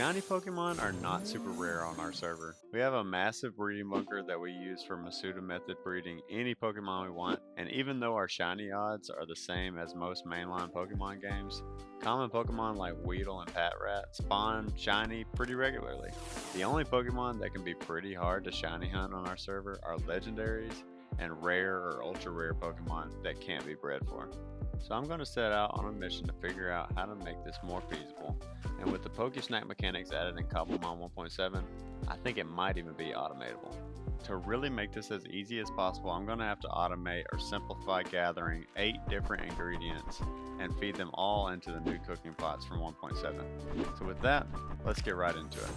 Shiny Pokemon are not super rare on our server. We have a massive breeding bunker that we use for Masuda method breeding any Pokemon we want, and even though our shiny odds are the same as most mainline Pokemon games, common Pokemon like Weedle and Patrat spawn shiny pretty regularly. The only Pokemon that can be pretty hard to shiny hunt on our server are legendaries and rare or ultra rare Pokemon that can't be bred for. So I'm going to set out on a mission to figure out how to make this more feasible, and with the Pokesnack mechanics added in Cobblemon 1.7, I think it might even be automatable. To really make this as easy as possible, I'm going to have to automate or simplify gathering 8 different ingredients and feed them all into the new cooking pots from 1.7. So with that, let's get right into it.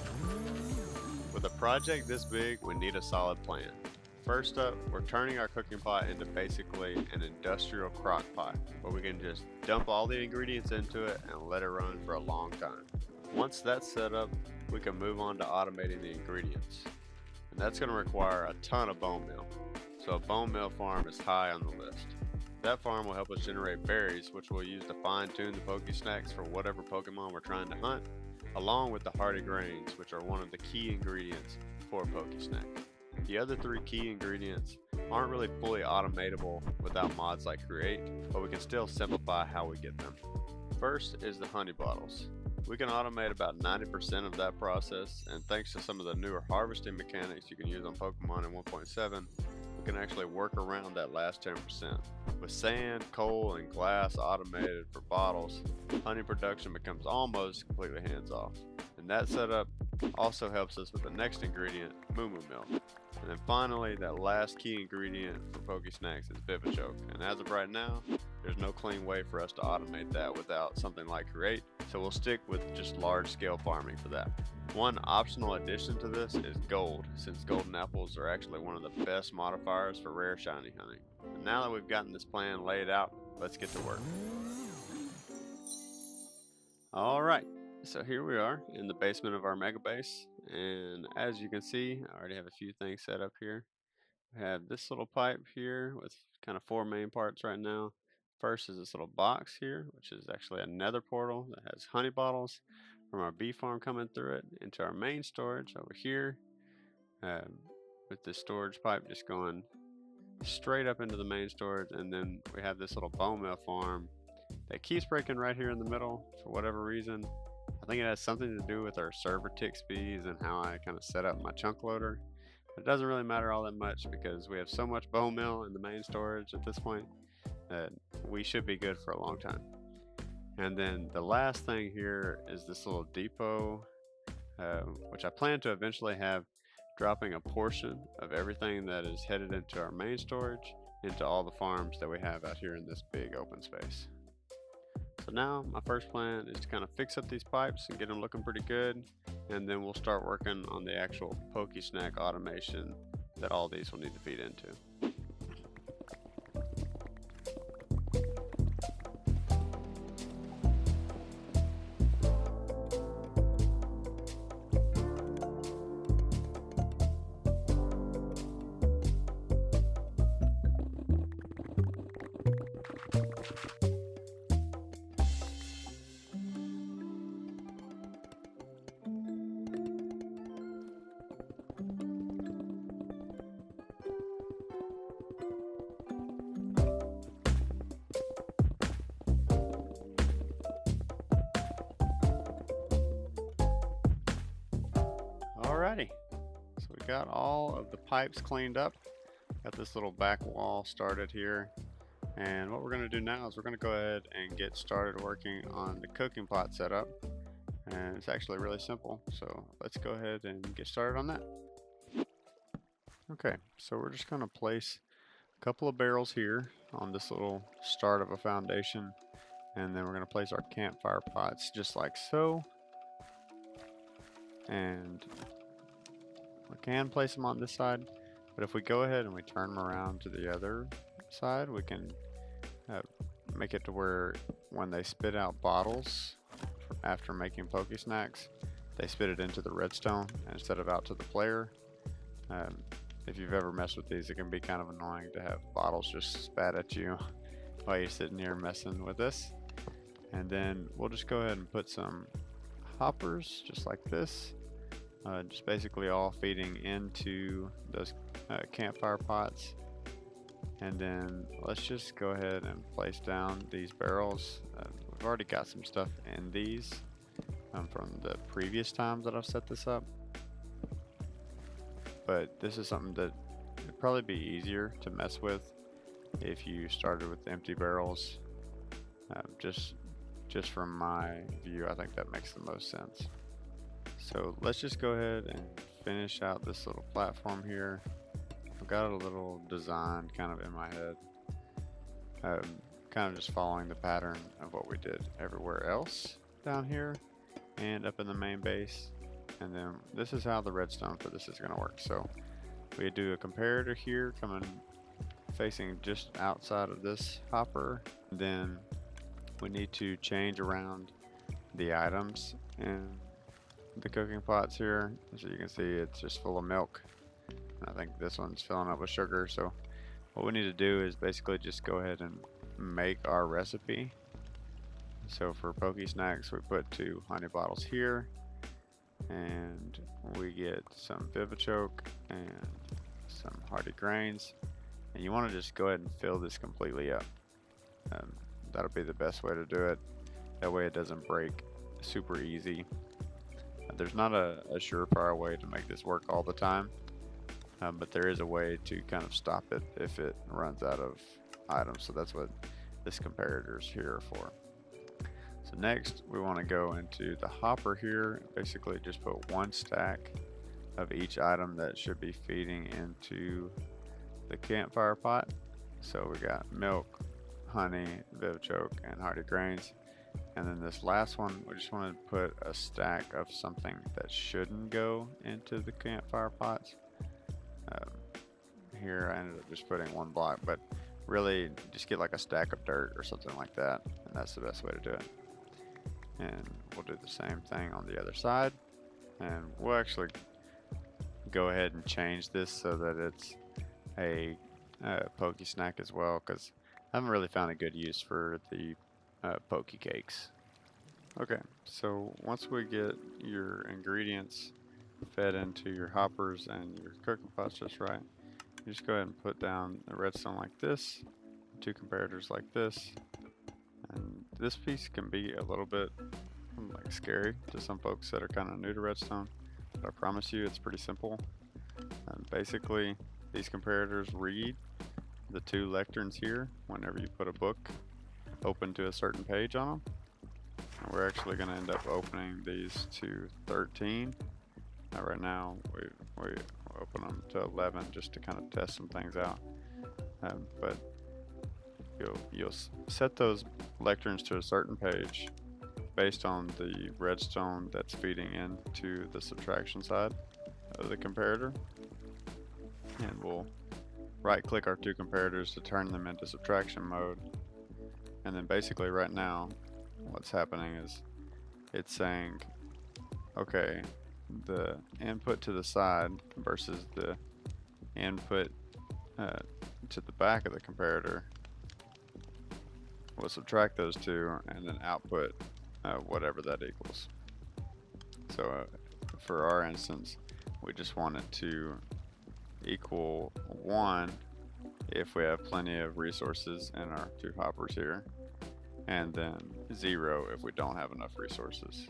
With a project this big, we need a solid plan. First up, we're turning our cooking pot into basically an industrial crock pot where we can just dump all the ingredients into it and let it run for a long time. Once that's set up, we can move on to automating the ingredients. And that's going to require a ton of bone meal. So a bone meal farm is high on the list. That farm will help us generate berries, which we'll use to fine tune the Pokesnacks for whatever Pokemon we're trying to hunt, along with the hardy grains, which are one of the key ingredients for Pokesnack. The other 3 key ingredients aren't really fully automatable without mods like Create, but we can still simplify how we get them. First is the honey bottles. We can automate about 90% of that process, and thanks to some of the newer harvesting mechanics you can use on Pokemon in 1.7, we can actually work around that last 10%. With sand, coal, and glass automated for bottles, honey production becomes almost completely hands-off. And that setup also helps us with the next ingredient, Moo Moo Milk. And then finally, that last key ingredient for Pokesnacks is Vivichoke. And as of right now, there's no clean way for us to automate that without something like Create, so we'll stick with just large-scale farming for that. One optional addition to this is gold, since golden apples are actually one of the best modifiers for rare shiny hunting. And now that we've gotten this plan laid out, let's get to work. Alright, so here we are in the basement of our mega base, and as you can see, I already have a few things set up here. We have this little pipe here with kind of 4 main parts right now. First is this little box here, which is actually a nether portal that has honey bottles from our bee farm coming through it into our main storage over here, with the storage pipe just going straight up into the main storage. And then we have this little bone meal farm that keeps breaking right here in the middle for whatever reason. I think it has something to do with our server tick speeds and how I kind of set up my chunk loader. It doesn't really matter all that much because we have so much bone meal in the main storage at this point that we should be good for a long time. And then the last thing here is this little depot, which I plan to eventually have dropping a portion of everything that is headed into our main storage into all the farms that we have out here in this big open space. So now my first plan is to kind of fix up these pipes and get them looking pretty good, and then we'll start working on the actual Pokesnack automation that all these will need to feed into. Alrighty, so we got all of the pipes cleaned up, got this little back wall started here, and what we're going to do now is we're going to go ahead and get started working on the cooking pot setup, and it's actually really simple, so let's go ahead and get started on that. Okay, so we're just going to place a couple of barrels here on this little start of a foundation, and then we're going to place our campfire pots just like so. And we can place them on this side, but if we go ahead and we turn them around to the other side, we can make it to where when they spit out bottles after making Pokesnacks, they spit it into the redstone instead of out to the player. If you've ever messed with these, it can be kind of annoying to have bottles just spat at you while you're sitting here messing with this. And then we'll just go ahead and put some hoppers just like this, just basically all feeding into those campfire pots. And then let's just go ahead and place down these barrels. We've already got some stuff in these from the previous times that I've set this up, but this is something that would probably be easier to mess with if you started with empty barrels. Just from my view, I think that makes the most sense. So let's just go ahead and finish out this little platform here. I've got a little design kind of in my head, kind of just following the pattern of what we did everywhere else down here and up in the main base. And then this is how the redstone for this is going to work. So we do a comparator here coming facing just outside of this hopper. Then we need to change around the items in the cooking pots here. So you can see it's just full of milk. I think this one's filling up with sugar. So what we need to do is basically just go ahead and make our recipe. So for Poke Snacks, we put 2 honey bottles here, and we get some Vivichoke and some Hearty Grains. And you want to just go ahead and fill this completely up. That'll be the best way to do it. That way it doesn't break super easy. There's not a surefire way to make this work all the time. But there is a way to kind of stop it if it runs out of items. So that's what this comparator is here for. So next we want to go into the hopper here. Basically just put 1 stack of each item that should be feeding into the campfire pot. So we got milk, honey, Vivichoke, and Hearty Grains. And then this last one, we just want to put a stack of something that shouldn't go into the campfire pots. Here I ended up just putting 1 block, but really just get like a stack of dirt or something like that, and that's the best way to do it. And we'll do the same thing on the other side, and we'll actually go ahead and change this so that it's a Poke Snack as well, because I haven't really found a good use for the Poke Cakes. Okay, so once we get your ingredients fed into your hoppers and your cooking pots just right, you just go ahead and put down a redstone like this, 2 comparators like this, and this piece can be a little bit like scary to some folks that are kind of new to redstone, but I promise you it's pretty simple. And basically these comparators read the 2 lecterns here whenever you put a book open to a certain page on them. And we're actually going to end up opening these to 13. Right now we open them to 11 just to kind of test some things out, but you'll set those lecterns to a certain page based on the redstone that's feeding into the subtraction side of the comparator, and we'll right click our 2 comparators to turn them into subtraction mode. And then basically right now what's happening is it's saying, okay, the input to the side versus the input to the back of the comparator, we'll subtract those 2 and then output whatever that equals. So for our instance, we just want it to equal 1 if we have plenty of resources in our 2 hoppers here, and then 0 if we don't have enough resources.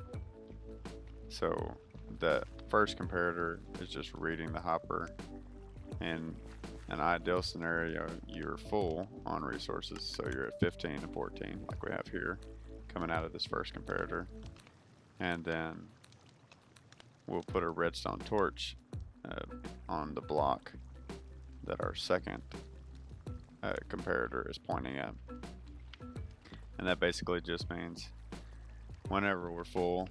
So that first comparator is just reading the hopper. In an ideal scenario, you're full on resources, so you're at 15 and 14 like we have here coming out of this first comparator. And then we'll put a redstone torch on the block that our second comparator is pointing at. And that basically just means whenever we're full,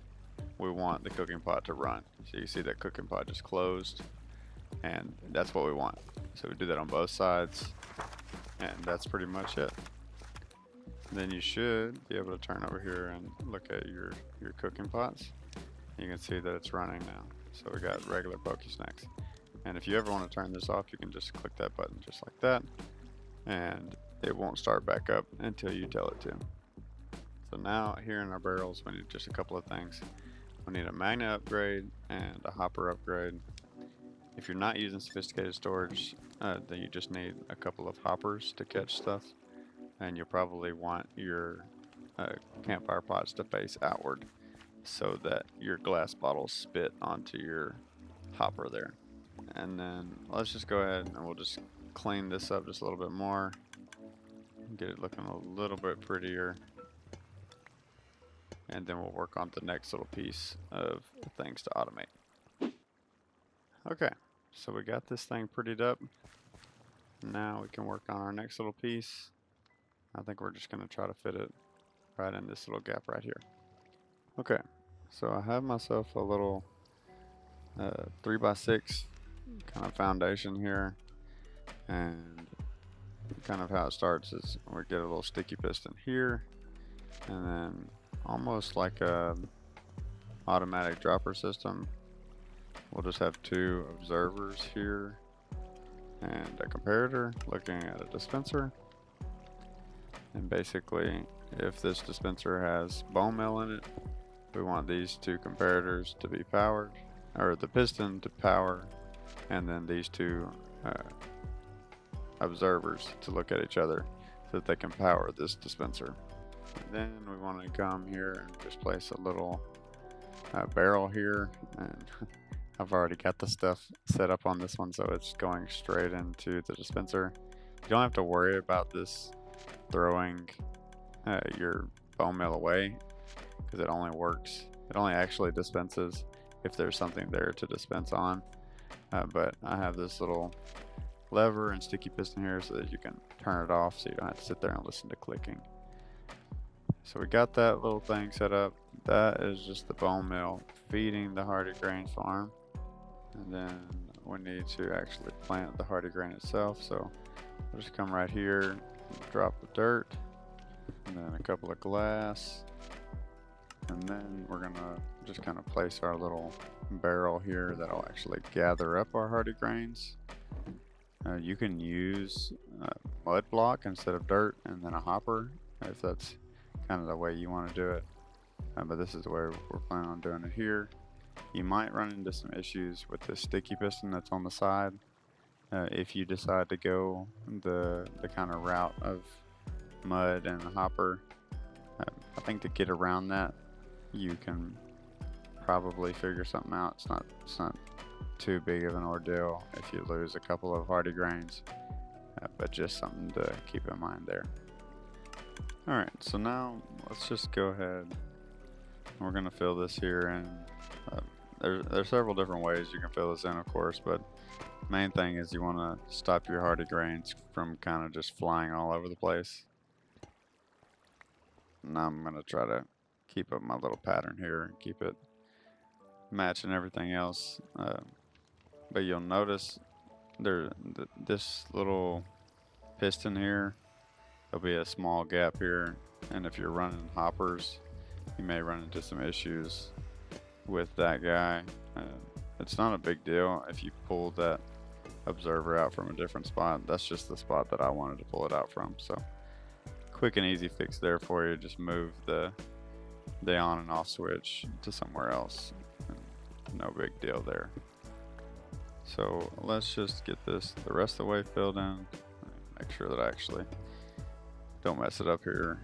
we want the cooking pot to run. So you see that cooking pot just closed, and that's what we want. So we do that on both sides, and that's pretty much it. Then you should be able to turn over here and look at your cooking pots. You can see that it's running now. So we got regular Poke Snacks. And if you ever want to turn this off, you can just click that button just like that, and it won't start back up until you tell it to. So now here in our barrels, we need just a couple of things. We need a magnet upgrade and a hopper upgrade. If you're not using sophisticated storage, then you just need a couple of hoppers to catch stuff. And you'll probably want your campfire pots to face outward so that your glass bottles spit onto your hopper there. And then let's just go ahead and we'll just clean this up just a little bit more. Get it looking a little bit prettier. And then we'll work on the next little piece of things to automate. Okay, so we got this thing prettied up. Now we can work on our next little piece. I think we're just going to try to fit it right in this little gap right here. Okay, so I have myself a little 3x6 kind of foundation here, and kind of how it starts is we get a little sticky piston here, and then almost like a automatic dropper system, we'll just have two observers here and a comparator looking at a dispenser. And basically, if this dispenser has bone meal in it, we want these two comparators to be powered, or the piston to power, and then these two observers to look at each other so that they can power this dispenser. And then we want to come here and just place a little barrel here, and I've already got the stuff set up on this one so it's going straight into the dispenser. You don't have to worry about this throwing your bone meal away, because it only actually dispenses if there's something there to dispense on. But I have this little lever and sticky piston here so that you can turn it off so you don't have to sit there and listen to clicking. So we got that little thing set up. That is just the bone meal feeding the hardy grain farm. And then we need to actually plant the hardy grain itself. So we'll just come right here, drop the dirt, and then a couple of glass. And then we're gonna just kind of place our little barrel here that'll actually gather up our hardy grains. You can use mud block instead of dirt, and then a hopper if that's kind of the way you want to do it. But this is the way we're planning on doing it here. You might run into some issues with the sticky piston that's on the side if you decide to go the kind of route of mud and a hopper. I think to get around that, you can probably figure something out. It's not too big of an ordeal if you lose a couple of hardy grains, but just something to keep in mind there. Alright, so now let's just go ahead. We're going to fill this here, and there's several different ways you can fill this in, of course, but main thing is you want to stop your hardy grains from kind of just flying all over the place. Now I'm going to try to keep up my little pattern here and keep it matching everything else. But you'll notice this little piston here, there'll be a small gap here, and if you're running hoppers, you may run into some issues with that guy. It's not a big deal if you pull that observer out from a different spot. That's just the spot that I wanted to pull it out from. So quick and easy fix there for you. Just move the on and off switch to somewhere else. No big deal there. So let's just get this the rest of the way filled in. Make sure that I actually don't mess it up here.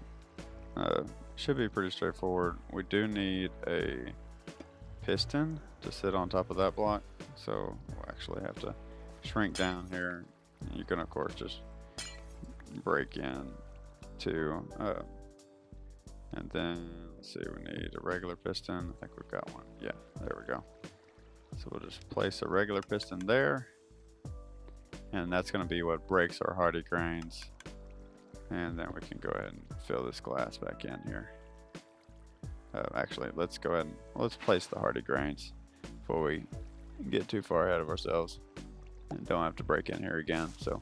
Should be pretty straightforward. We do need a piston to sit on top of that block, so we'll actually have to shrink down here. You can of course just break in to and then let's see, we need a regular piston. I think we've got one. Yeah, there we go. So we'll just place a regular piston there, and that's going to be what breaks our hardy grains. And then we can go ahead and fill this glass back in here. Actually, let's go ahead and let's place the hardy grains before we get too far ahead of ourselves and don't have to break in here again. So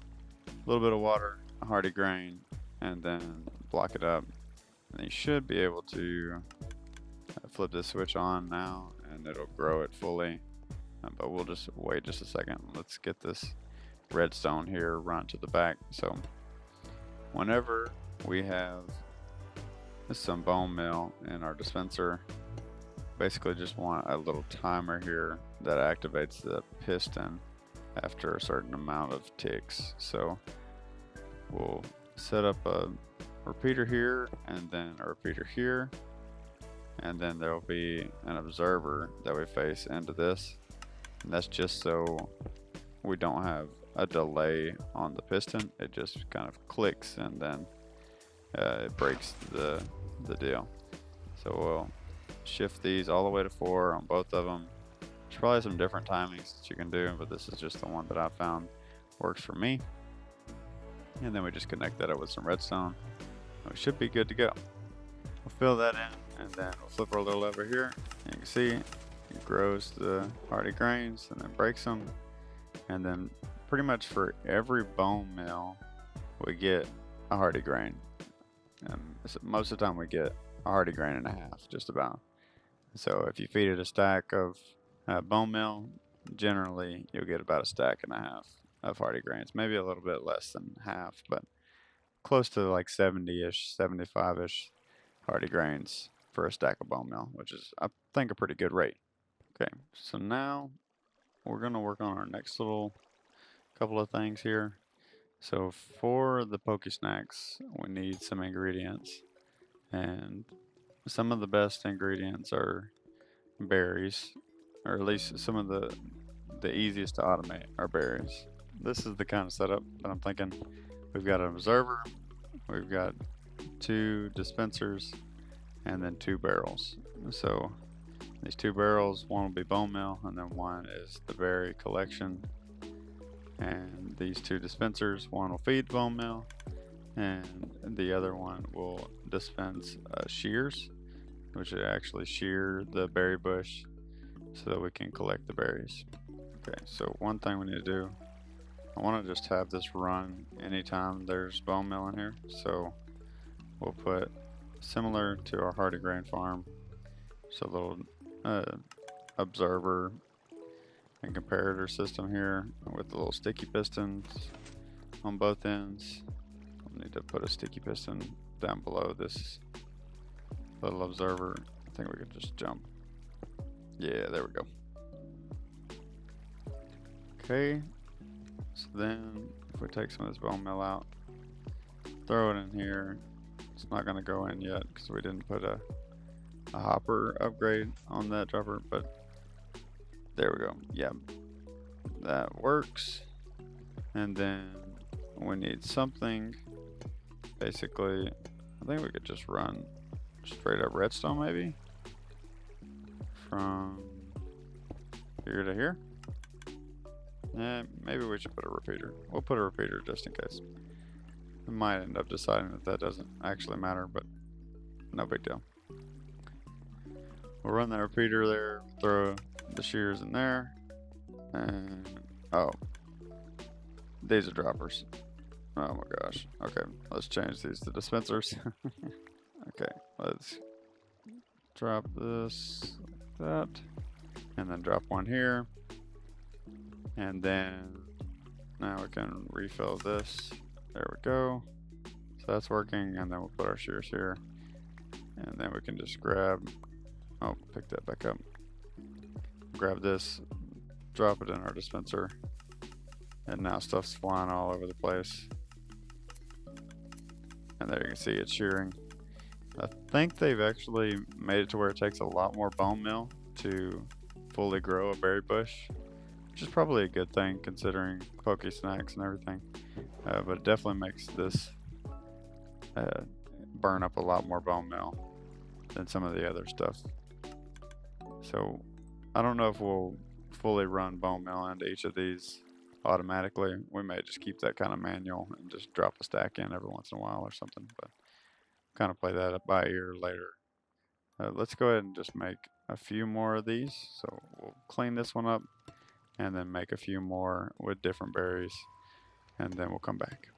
a little bit of water, a hardy grain, and then block it up. And you should be able to flip this switch on now, and it'll grow it fully. But we'll just wait just a second. Let's get this redstone here run to the back. So whenever we have some bone meal in our dispenser, basically just want a little timer here that activates the piston after a certain amount of ticks. So we'll set up a repeater here and then a repeater here, and then there'll be an observer that we face into this, and that's just so we don't have a delay on the piston. It just kind of clicks and then it breaks the deal. So we'll shift these all the way to 4 on both of them. There's probably some different timings that you can do, but this is just the one that I found works for me. And then we just connect that up with some redstone. We should be good to go. We'll fill that in, and then we'll flip our little lever here. And you can see it grows the hardy grains and then breaks them. And then pretty much for every bone meal, we get a hardy grain. So most of the time we get a hardy grain and a half, just about. So if you feed it a stack of bone meal, generally you'll get about a stack and a half of hardy grains. Maybe a little bit less than half, but close to like 70-ish, 75-ish hardy grains for a stack of bone meal, which is, I think, a pretty good rate. Okay, so now we're going to work on our next little couple of things here. So for the Poke Snacks, we need some ingredients, and some of the best ingredients are berries, or at least some of the easiest to automate are berries. This is the kind of setup that I'm thinking. We've got an observer, we've got 2 dispensers, and then 2 barrels. So these 2 barrels, one will be bone meal, and then one is the berry collection. And these 2 dispensers, one will feed bone meal, and the other one will dispense shears, which would actually shear the berry bush so that we can collect the berries. Okay, so one thing we need to do, I want to just have this run anytime there's bone meal in here. So we'll put, similar to our hardy grain farm, so a little observer and comparator system here with the little sticky pistons on both ends. We'll need to put a sticky piston down below this little observer. I think we could just jump. Yeah, there we go. Okay, so then if we take some of this bone meal out, throw it in here. It's not going to go in yet because we didn't put a hopper upgrade on that dropper, but there we go. Yeah, that works. And then we need something. Basically, I think we could just run straight up redstone, maybe from here to here. Yeah, maybe we should put a repeater. We'll put a repeater just in case. We might end up deciding that that doesn't actually matter, but no big deal. We'll run that repeater there, throw the shears in there, and oh, these are droppers. Oh my gosh. Okay, let's change these to dispensers. Okay, let's drop this like that, and then drop one here, and then now we can refill this. There we go. So that's working, and then we'll put our shears here, and then we can just grab, oh, pick that back up. Grab this, drop it in our dispenser, and now stuff's flying all over the place. And there you can see it's shearing. I think they've actually made it to where it takes a lot more bone meal to fully grow a berry bush, which is probably a good thing considering Poke Snacks and everything. But it definitely makes this burn up a lot more bone meal than some of the other stuff. So I don't know if we'll fully run bone meal into each of these automatically. We may just keep that kind of manual and just drop a stack in every once in a while or something, but kind of play that up by ear later. Let's go ahead and just make a few more of these. So we'll clean this one up and then make a few more with different berries, and then we'll come back.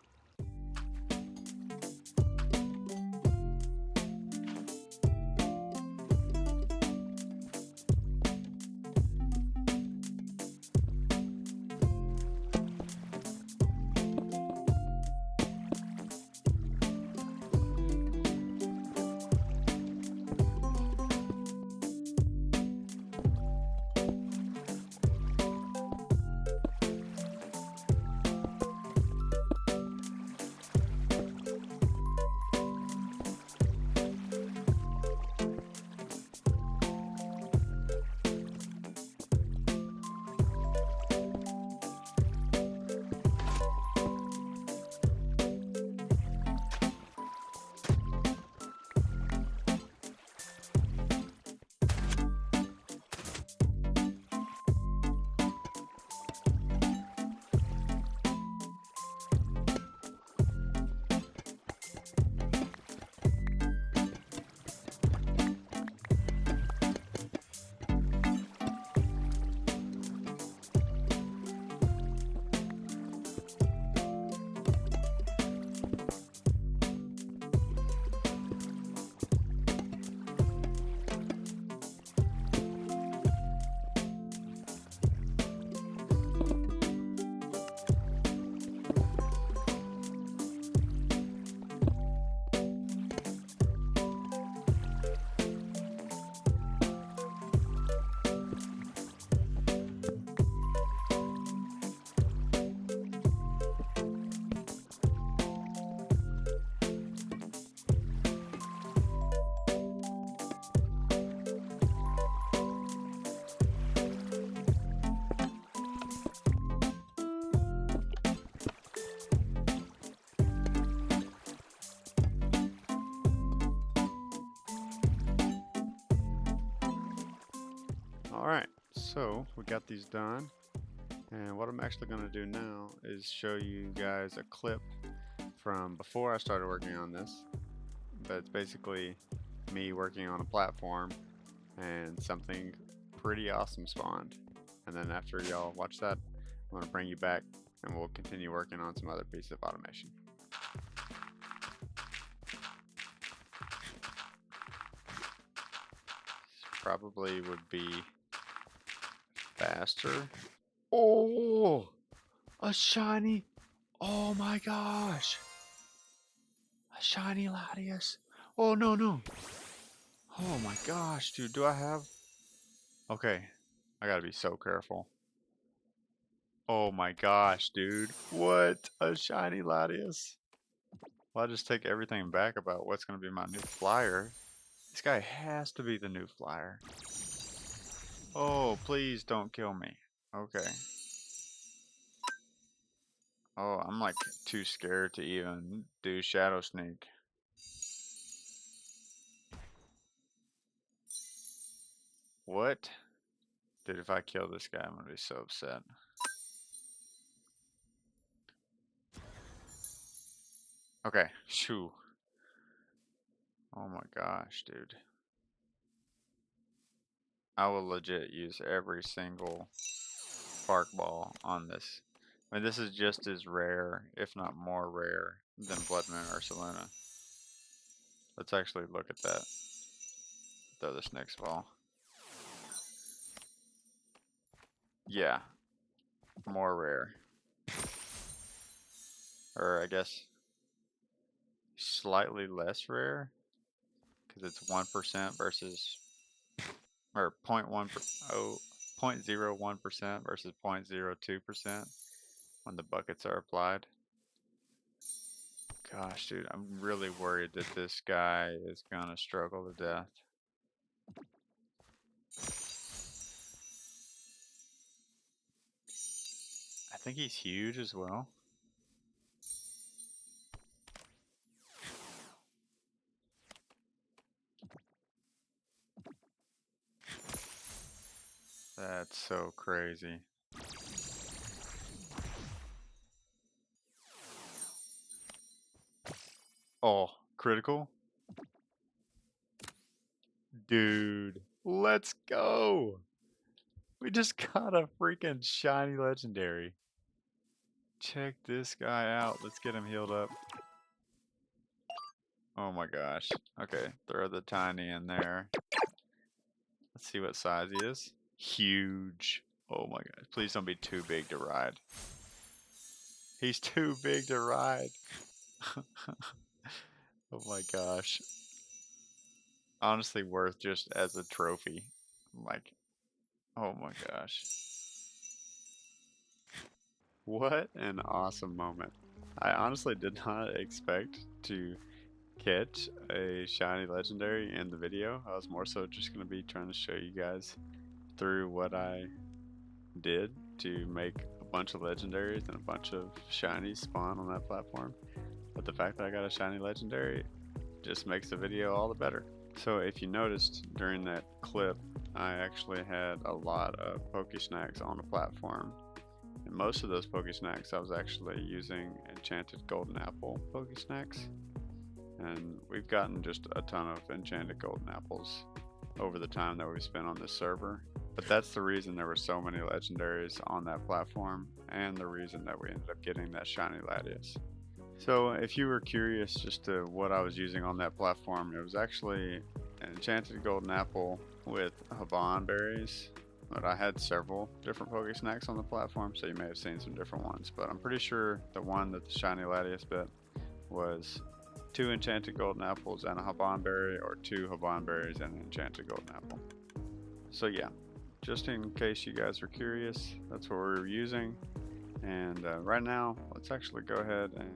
Alright, so we got these done. And what I'm actually going to do now is show you guys a clip from before I started working on this. But it's basically me working on a platform and something pretty awesome spawned. And then after y'all watch that, I'm going to bring you back and we'll continue working on some other pieces of automation. This probably would be faster. Oh, a shiny. Oh my gosh. A shiny Latias. Oh no, no. Oh my gosh, dude. Do I have? Okay. I gotta be so careful. Oh my gosh, dude. What? A shiny Latias. Well, I just take everything back about what's gonna be my new flyer. This guy has to be the new flyer. Oh, please don't kill me. Okay. Oh, I'm like too scared to even do Shadow Sneak. What? Dude, if I kill this guy, I'm gonna be so upset. Okay, shoo. Oh my gosh, dude. I will legit use every single spark ball on this. I mean, this is just as rare, if not more rare, than Blood Moon or Saluna. Let's actually look at that. Throw this next ball. Yeah, more rare. Or I guess slightly less rare, because it's 1% versus, or 0.01% versus 0.02% when the buckets are applied. Gosh, dude, I'm really worried that this guy is gonna struggle to death. I think he's huge as well. That's so crazy. Oh, critical? Dude, let's go! We just got a freaking shiny legendary. Check this guy out. Let's get him healed up. Oh my gosh. Okay, throw the tiny in there. Let's see what size he is. Huge. Oh my gosh. Please don't be too big to ride. He's too big to ride. Oh my gosh. Honestly worth just as a trophy. Like, oh my gosh. What an awesome moment. I honestly did not expect to catch a shiny legendary in the video. I was more so just going to be trying to show you guys through what I did to make a bunch of legendaries and a bunch of shinies spawn on that platform. But the fact that I got a shiny legendary just makes the video all the better. So if you noticed during that clip, I actually had a lot of Pokesnacks on the platform. And most of those Pokesnacks I was actually using enchanted golden apple Pokesnacks. And we've gotten just a ton of enchanted golden apples over the time that we've spent on this server. But that's the reason there were so many legendaries on that platform, and the reason that we ended up getting that shiny Latias. So if you were curious just to what I was using on that platform, it was actually an enchanted golden apple with Haban berries. But I had several different Pokesnacks on the platform, so you may have seen some different ones. But I'm pretty sure the one that the shiny Latias bit was 2 enchanted golden apples and a Haban berry, or 2 Haban berries and an enchanted golden apple. So yeah, just in case you guys are curious, that's what we're using. And right now, let's actually go ahead and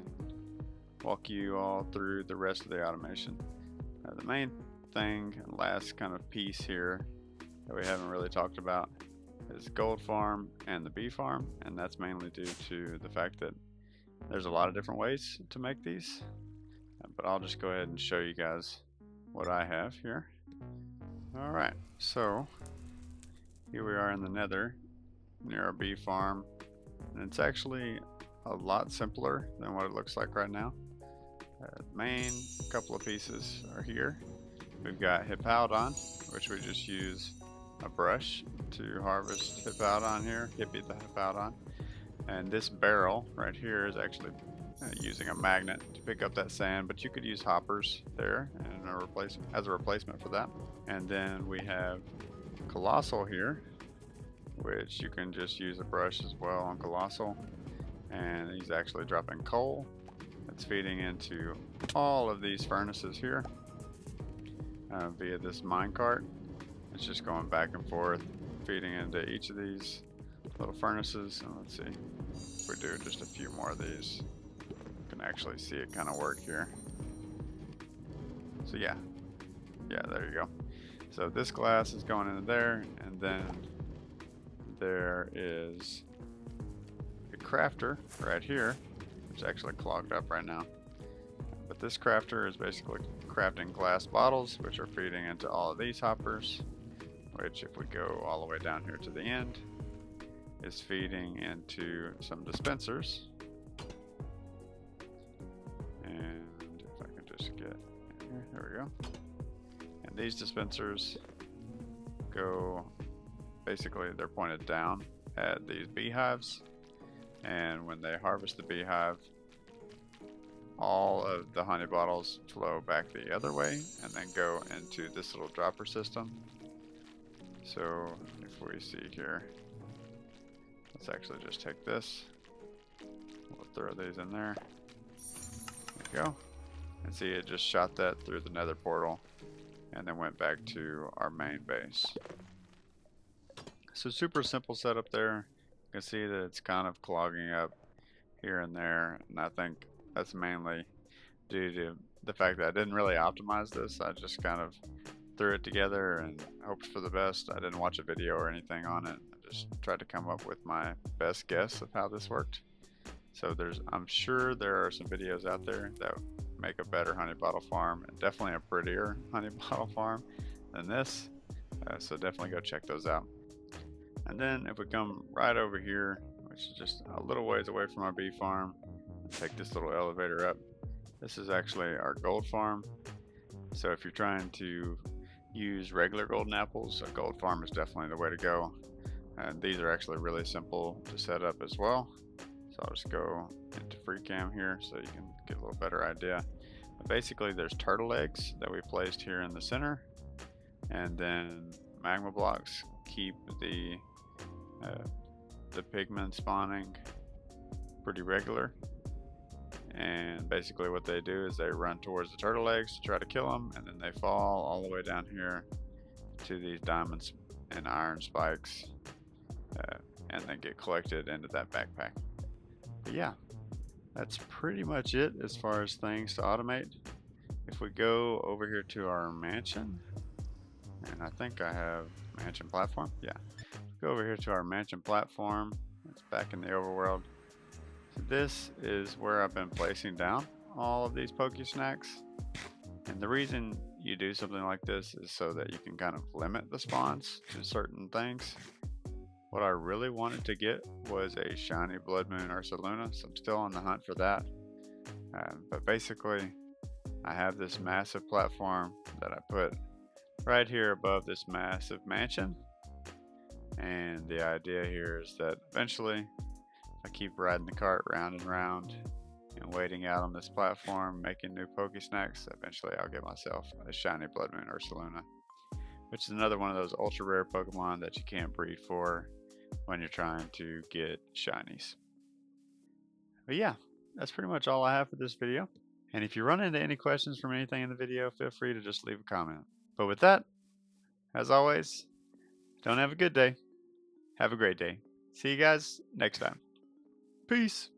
walk you all through the rest of the automation. The main thing and last kind of piece here that we haven't really talked about is gold farm and the bee farm, and that's mainly due to the fact that there's a lot of different ways to make these, but I'll just go ahead and show you guys what I have here. Alright, so Here we are in the nether near our bee farm, and it's actually a lot simpler than what it looks like right now. Main couple of pieces are here. We've got Hippowdon, which we just use a brush to harvest Hippowdon here, Hippie the Hippowdon. And this barrel right here is actually using a magnet to pick up that sand, but you could use hoppers there and as a replacement for that. And then we have Colossal here, which you can just use a brush as well on Colossal. And he's actually dropping coal. It's feeding into all of these furnaces here via this minecart. It's just going back and forth, feeding into each of these little furnaces. And let's see if we do just a few more of these, you can actually see it kind of work here. So yeah, there you go. So this glass is going into there, and then there is a crafter right here, which is actually clogged up right now. But this crafter is basically crafting glass bottles, which are feeding into all of these hoppers, which if we go all the way down here to the end, is feeding into some dispensers. And if I can just get here, there we go. And these dispensers go, basically they're pointed down at these beehives. And when they harvest the beehive, all of the honey bottles flow back the other way and then go into this little dropper system. So if we see here, let's actually just take this, we'll throw these in there. There we go. And see, it just shot that through the nether portal and then went back to our main base. So super simple setup there. You can see that it's kind of clogging up here and there, and I think that's mainly due to the fact that I didn't really optimize this. I just kind of threw it together and hoped for the best. I didn't watch a video or anything on it. I just tried to come up with my best guess of how this worked. So I'm sure there are some videos out there that make a better honey bottle farm, and definitely a prettier honey bottle farm than this. So definitely go check those out. And then if we come right over here, which is just a little ways away from our bee farm, take this little elevator up. This is actually our gold farm. So if you're trying to use regular golden apples, a gold farm is definitely the way to go. And these are actually really simple to set up as well. So I'll just go into free cam here so you can get a little better idea. But basically there's turtle eggs that we placed here in the center, and then magma blocks keep the pigmen spawning pretty regular. And basically what they do is they run towards the turtle eggs to try to kill them, and then they fall all the way down here to these diamonds and iron spikes, and then get collected into that backpack. But yeah, that's pretty much it as far as things to automate. If we go over here to our mansion, and I think I have mansion platform, yeah. Go over here to our mansion platform. It's back in the overworld. So this is where I've been placing down all of these Snacks. And the reason you do something like this is so that you can kind of limit the spawns to certain things. What I really wanted to get was a shiny Blood Moon Ursaluna, so I'm still on the hunt for that. But basically, I have this massive platform that I put right here above this massive mansion. And the idea here is that eventually, I keep riding the cart round and round and waiting out on this platform, making new Snacks. Eventually I'll get myself a shiny Blood Moon Ursaluna, which is another one of those ultra rare Pokemon that you can't breed for when you're trying to get shinies. But yeah, that's pretty much all I have for this video. And if you run into any questions from anything in the video, feel free to just leave a comment. But with that, as always, don't have a good day. Have a great day. See you guys next time. Peace.